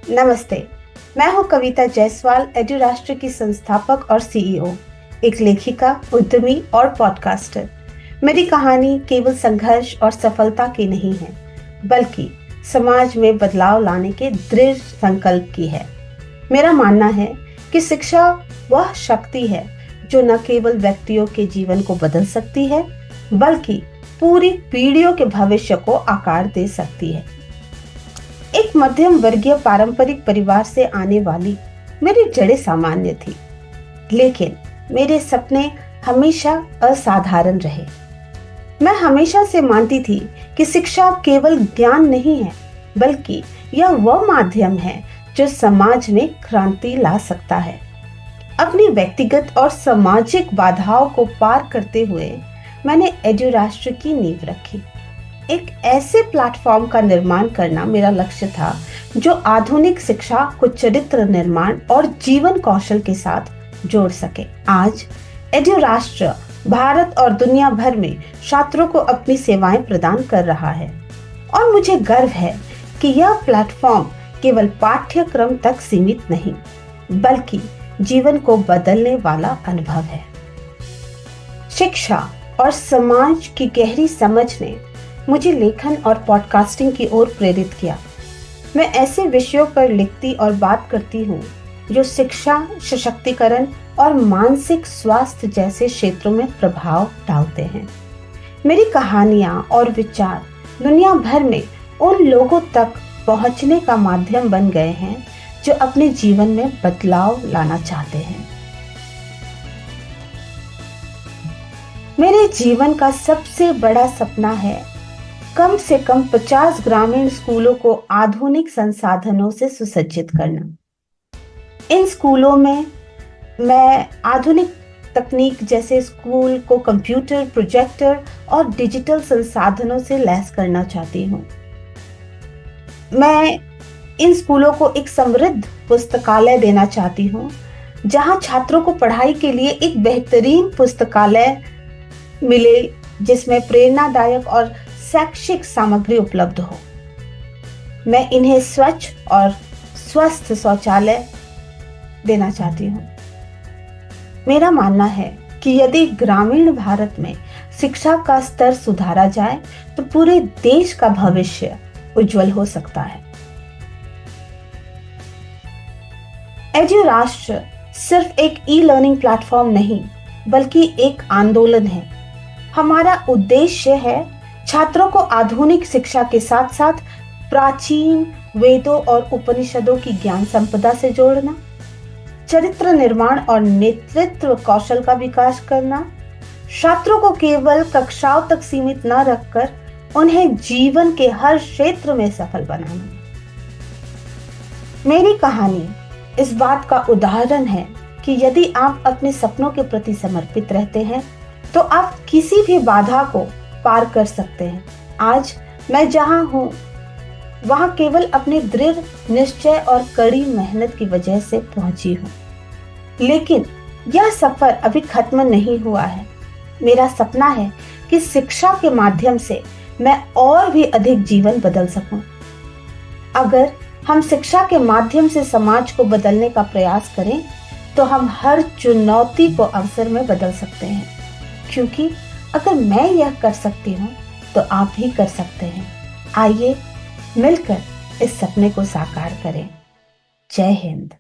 नमस्ते। मैं हूं कविता जायसवाल, एडुराष्ट्र की संस्थापक और सीईओ, एक लेखिका, उद्यमी और पॉडकास्टर। मेरी कहानी केवल संघर्ष और सफलता की नहीं है, बल्कि समाज में बदलाव लाने के दृढ़ संकल्प की है। मेरा मानना है कि शिक्षा वह शक्ति है जो न केवल व्यक्तियों के जीवन को बदल सकती है, बल्कि पूरी पीढ़ियों के भविष्य को आकार दे सकती है। एक मध्यम वर्गीय पारंपरिक परिवार से आने वाली मेरी जड़ें सामान्य थी, लेकिन मेरे सपने हमेशा असाधारण रहे। मैं हमेशा से मानती थी कि शिक्षा केवल ज्ञान नहीं है, बल्कि यह वह माध्यम है जो समाज में क्रांति ला सकता है। अपनी व्यक्तिगत और सामाजिक बाधाओं को पार करते हुए मैंने एडुराष्ट्र की नींव रखी। एक ऐसे प्लेटफॉर्म का निर्माण करना मेरा लक्ष्य था जो आधुनिक शिक्षा को चरित्र निर्माण और जीवन कौशल के साथ जोड़ सके। आज एडुराष्ट्र भारत और दुनिया भर में छात्रों को अपनी सेवाएं प्रदान कर रहा है और मुझे गर्व है कि यह प्लेटफॉर्म केवल पाठ्यक्रम तक सीमित नहीं, बल्कि जीवन को बदलने वाला अनुभव है। शिक्षा और समाज की गहरी समझ ने मुझे लेखन और पॉडकास्टिंग की ओर प्रेरित किया। मैं ऐसे विषयों पर लिखती और बात करती हूँ जो शिक्षा, सशक्तिकरण और मानसिक स्वास्थ्य जैसे क्षेत्रों में प्रभाव डालते हैं। मेरी कहानियाँ और विचार दुनिया भर में उन लोगों तक पहुँचने का माध्यम बन गए हैं जो अपने जीवन में बदलाव लाना चाहते हैं। मेरे जीवन का सबसे बड़ा सपना है कम से कम 50 ग्रामीण स्कूलों को आधुनिक संसाधनों से सुसज्जित करना। इन स्कूलों में मैं आधुनिक तकनीक जैसे स्कूल को कंप्यूटर, प्रोजेक्टर और डिजिटल संसाधनों से लैस करना चाहती हूँ। मैं इन स्कूलों को एक समृद्ध पुस्तकालय देना चाहती हूँ, जहाँ छात्रों को पढ़ाई के लिए एक बेहतरीन पुस्तकालय मिले, जिसमें प्रेरणादायक और शैक्षिक सामग्री उपलब्ध हो। मैं इन्हें स्वच्छ और स्वस्थ शौचालय देना चाहती हूँ। मेरा मानना है कि यदि ग्रामीण भारत में शिक्षा का स्तर सुधारा जाए तो पूरे देश का भविष्य उज्जवल हो सकता है। एडुराष्ट्र सिर्फ एक ई-लर्निंग प्लेटफॉर्म नहीं, बल्कि एक आंदोलन है। हमारा उद्देश्य है छात्रों को आधुनिक शिक्षा के साथ साथ प्राचीन वेदों और उपनिषदों की ज्ञान संपदा से जोड़ना, चरित्र निर्माण और नेतृत्व कौशल का विकास करना, छात्रों को केवल कक्षाओं तक सीमित न रखकर उन्हें जीवन के हर क्षेत्र में सफल बनाना। मेरी कहानी इस बात का उदाहरण है कि यदि आप अपने सपनों के प्रति समर्पित रहते हैं तो आप किसी भी बाधा को पार कर सकते हैं। आज मैं जहां हूं, वहां केवल अपने दृढ़ निश्चय और कड़ी मेहनत की वजह से पहुंची हूं। लेकिन यह सफर अभी खत्म नहीं हुआ है। मेरा सपना है कि शिक्षा के माध्यम से मैं और भी अधिक जीवन बदल सकूं। अगर हम शिक्षा के माध्यम से समाज को बदलने का प्रयास करें, तो हम हर चुनौती को अवसर में बदल सकते हैं। क्योंकि अगर मैं यह कर सकती हूँ, तो आप भी कर सकते हैं। आइए मिलकर इस सपने को साकार करें। जय हिंद।